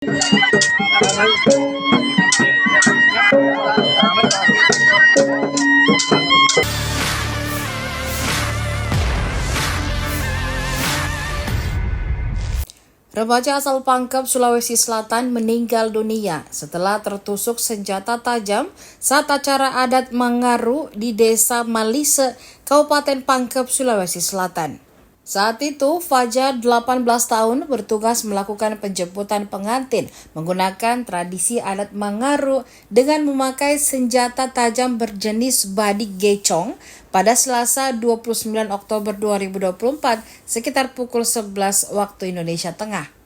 Remaja asal Pangkep, Sulawesi Selatan meninggal dunia setelah tertusuk senjata tajam saat acara adat Mangaru di Desa Malise, Kabupaten Pangkep, Sulawesi Selatan. Saat itu, Fajar 18 tahun bertugas melakukan penjemputan pengantin menggunakan tradisi adat Mangaru dengan memakai senjata tajam berjenis badik gecong pada Selasa 29 Oktober 2024 sekitar pukul 11 waktu Indonesia Tengah.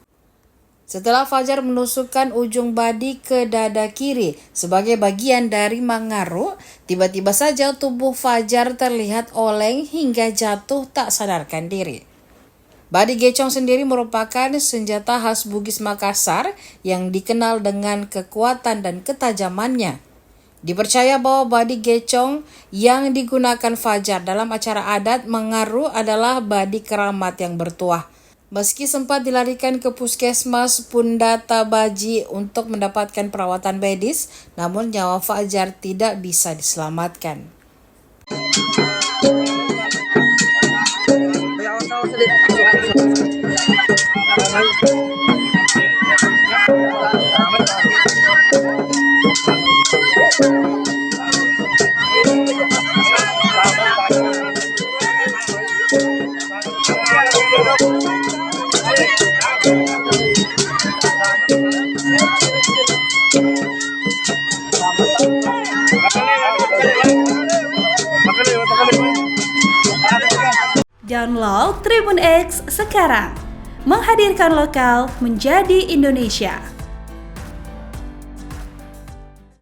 Setelah Fajar menusukkan ujung badik ke dada kiri sebagai bagian dari Mangaru, tiba-tiba saja tubuh Fajar terlihat oleng hingga jatuh tak sadarkan diri. Badik gecong sendiri merupakan senjata khas Bugis Makassar yang dikenal dengan kekuatan dan ketajamannya. Dipercaya bahwa badik gecong yang digunakan Fajar dalam acara adat Mangaru adalah badik keramat yang bertuah. Meski sempat dilarikan ke puskesmas Pundata Baji untuk mendapatkan perawatan medis, namun nyawa Fajar tidak bisa diselamatkan. Download Tribun X sekarang, menghadirkan lokal menjadi Indonesia.